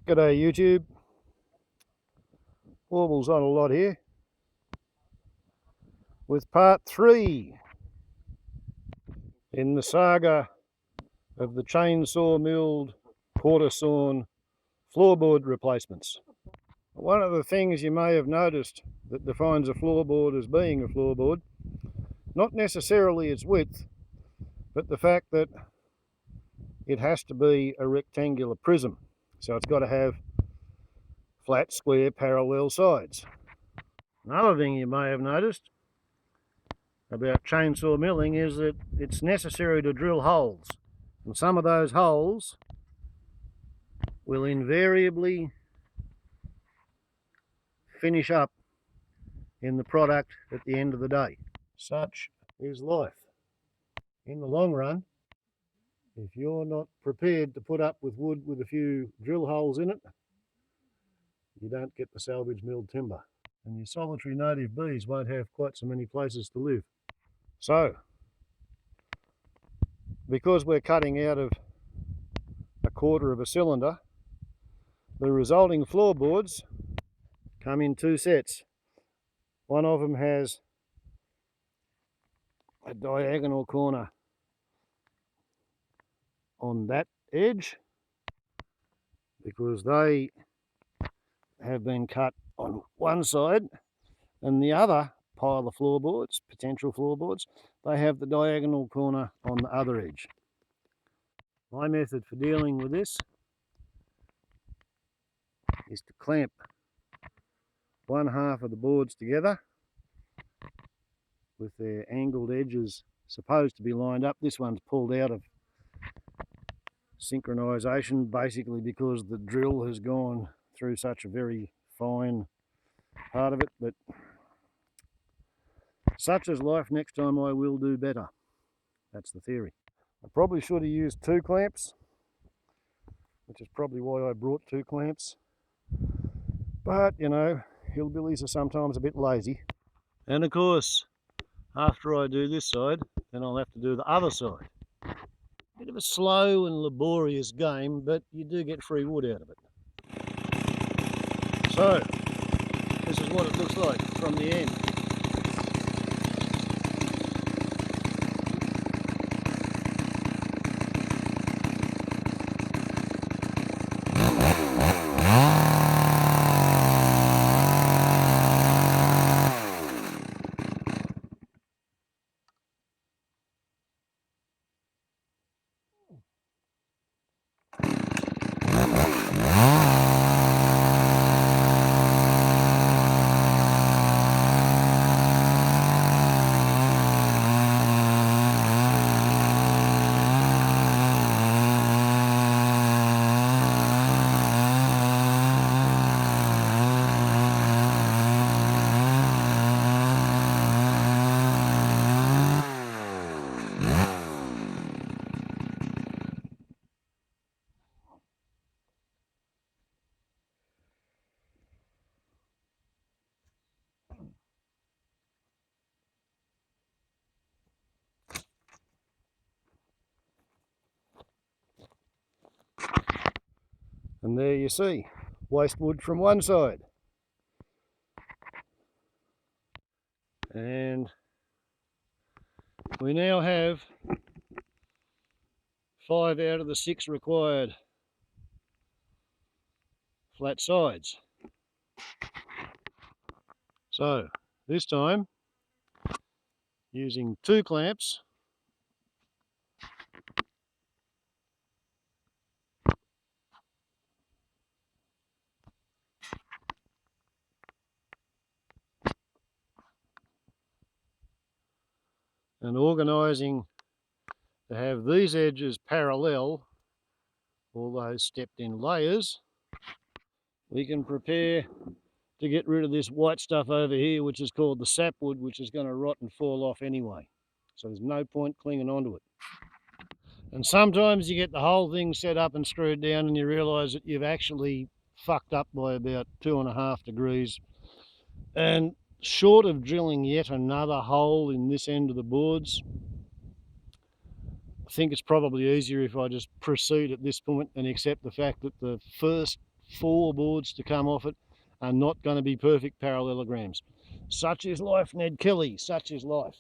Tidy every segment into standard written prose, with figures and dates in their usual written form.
G'day YouTube, Warbles on a lot here with part 3 in the saga of the chainsaw milled quarter sawn floorboard replacements. One of the things you may have noticed that defines a floorboard as being a floorboard, not necessarily its width, but the fact that it has to be a rectangular prism. So it's got to have flat, square, parallel sides. Another thing you may have noticed about chainsaw milling is that it's necessary to drill holes, and some of those holes will invariably finish up in the product at the end of the day. Such is life. In the long run, if you're not prepared to put up with wood with a few drill holes in it, you don't get the salvage milled timber, and your solitary native bees won't have quite so many places to live. So, because we're cutting out of a quarter of a cylinder, the resulting floorboards come in two sets. One of them has a diagonal corner on that edge because they have been cut on one side, and the other pile of floorboards, potential floorboards, they have the diagonal corner on the other edge. My method for dealing with this is to clamp one half of the boards together with their angled edges supposed to be lined up. This one's pulled out of synchronization basically because the drill has gone through such a very fine part of it, but such is life. Next time I will do better. That's the theory. I probably should have used two clamps, which is probably why I brought two clamps, but you know, hillbillies are sometimes a bit lazy. And of course, after I do this side, then I'll have to do the other side. Bit of a slow and laborious game, but you do get free wood out of it. So, this is what it looks like from the end. And there you see, waste wood from one side. And we now have 5 out of the 6 required flat sides. So this time, using two clamps, and organising to have these edges parallel, although stepped in layers, we can prepare to get rid of this white stuff over here, which is called the sapwood, which is going to rot and fall off anyway. So there's no point clinging onto it. And sometimes you get the whole thing set up and screwed down and you realise that you've actually fucked up by about 2.5 degrees. And short of drilling yet another hole in this end of the boards, I think it's probably easier if I just proceed at this point and accept the fact that the first floorboards to come off it are not going to be perfect parallelograms. Such is life, Ned Kelly, such is life.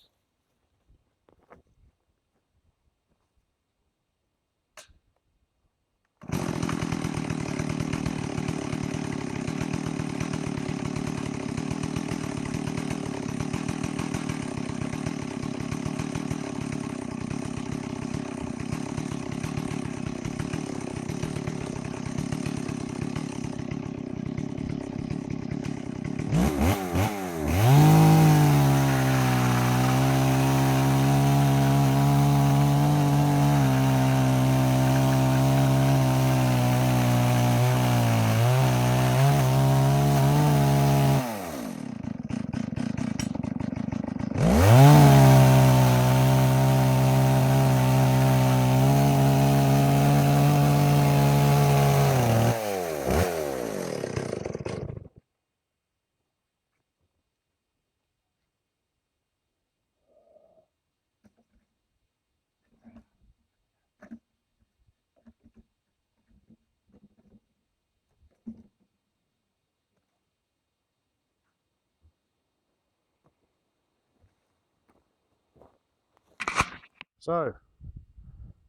So,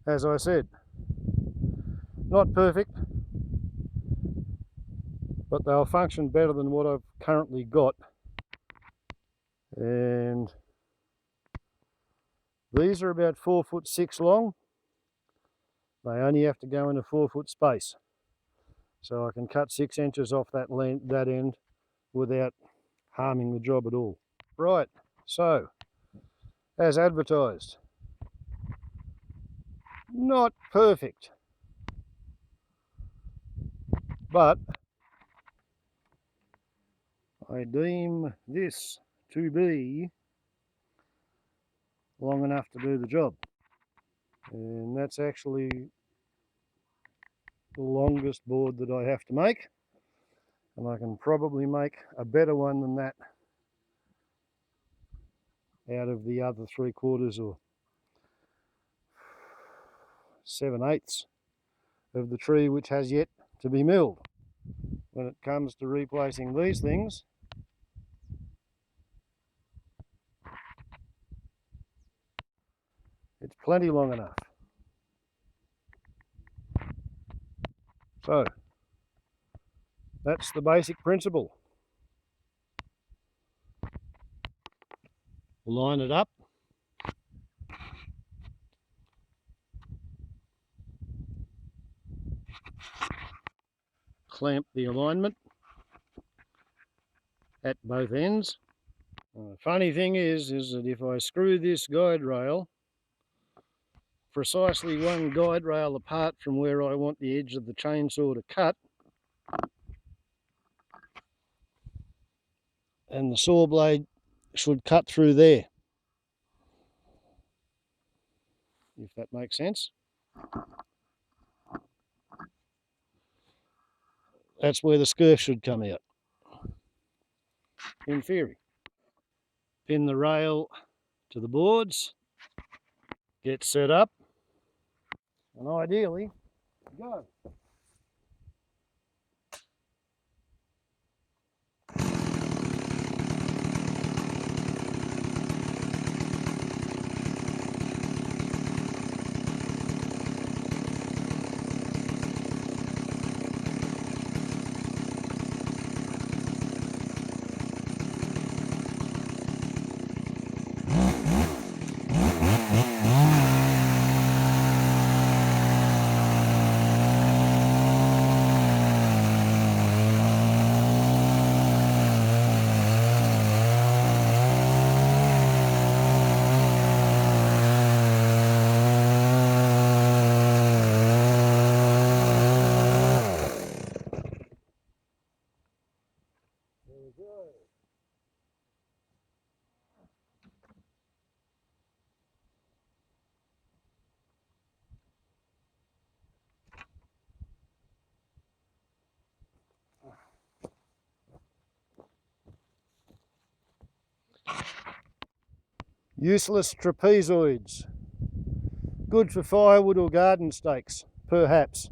as I said, not perfect, but they'll function better than what I've currently got. And these are about 4'6" long. They only have to go in a 4-foot space. So I can cut 6 inches off that end without harming the job at all. Right, so as advertised, not perfect, but I deem this to be long enough to do the job. And that's actually the longest board that I have to make, and I can probably make a better one than that out of the other 3/4 or 7/8 of the tree which has yet to be milled. When it comes to replacing these things, it's plenty long enough. So that's the basic principle. Line it up, clamp the alignment at both ends. The funny thing is that if I screw this guide rail precisely one guide rail apart from where I want the edge of the chainsaw to cut, and the saw blade should cut through there, if that makes sense. That's where the scurf should come out, in theory. Pin the rail to the boards, get set up, and ideally, go. Useless trapezoids. Good for firewood or garden stakes, perhaps.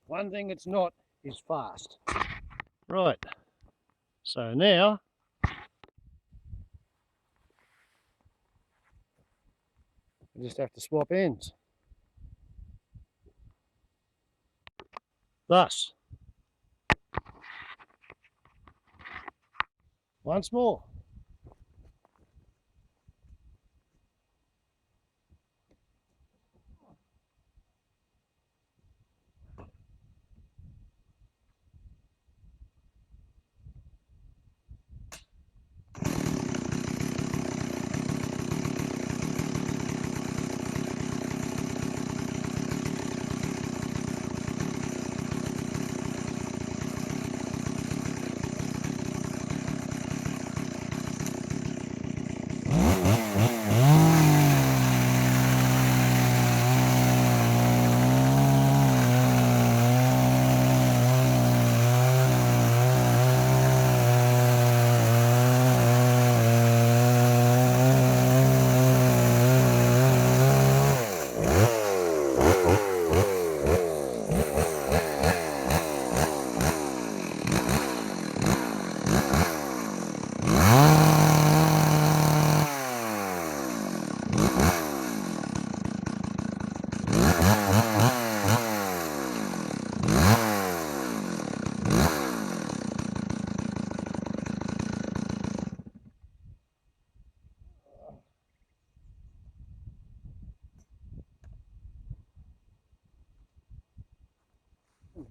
One thing it's not is fast. Right, so now I just have to swap ends. Thus, once more.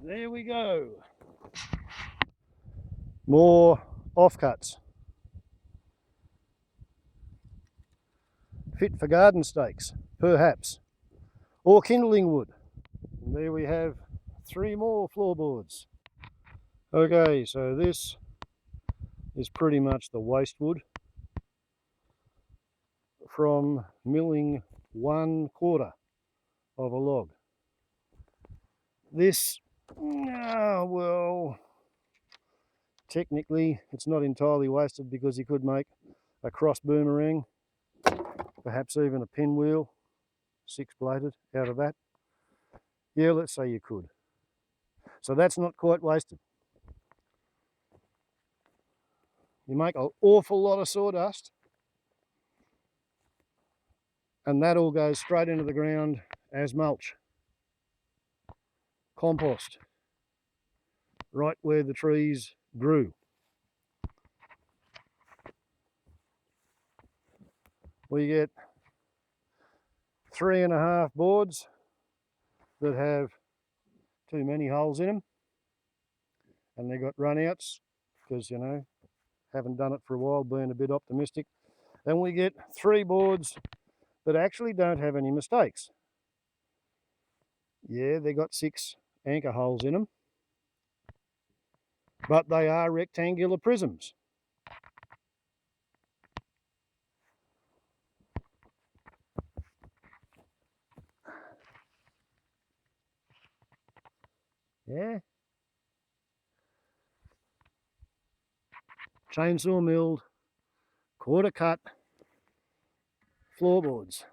There we go. More offcuts. Fit for garden stakes, perhaps. Or kindling wood. And there we have 3 more floorboards. Okay, so this is pretty much the waste wood from milling 1/4 of a log. This, well, technically it's not entirely wasted because you could make a cross boomerang, perhaps even a pinwheel, 6-bladed out of that. Yeah, let's say you could. So that's not quite wasted. You make an awful lot of sawdust and that all goes straight into the ground as mulch. Compost. Right where the trees grew. We get 3.5 boards that have too many holes in them and they got runouts because, you know, haven't done it for a while, being a bit optimistic. Then we get 3 boards that actually don't have any mistakes. Yeah, they got 6 anchor holes in them, but they are rectangular prisms. Yeah. Chainsaw milled, quarter cut floorboards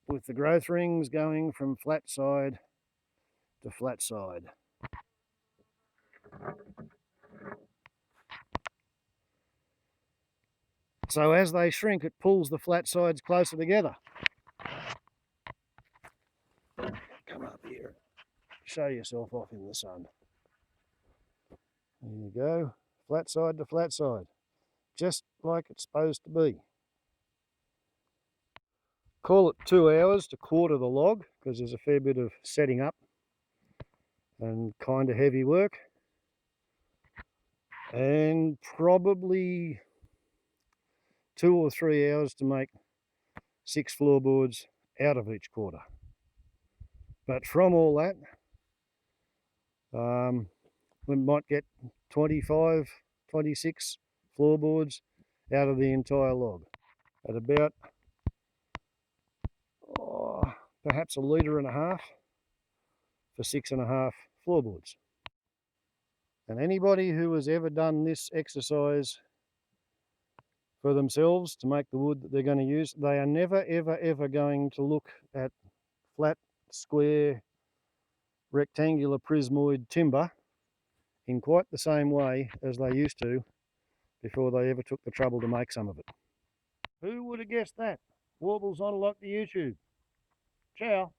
with the growth rings going from flat side to flat side. So as they shrink, it pulls the flat sides closer together. Come up here, show yourself off in the sun. There you go, flat side to flat side, just like it's supposed to be. Call it 2 hours to quarter the log because there's a fair bit of setting up and kind of heavy work, and probably 2 or 3 hours to make 6 floorboards out of each quarter. But from all that, we might get 25, 26 floorboards out of the entire log at about perhaps 1.5 litres for 6.5 floorboards. And anybody who has ever done this exercise for themselves to make the wood that they're going to use, they are never ever going to look at flat, square, rectangular prismoid timber in quite the same way as they used to before they ever took the trouble to make some of it. Who would have guessed that? Warbles on a lot to YouTube. Ciao.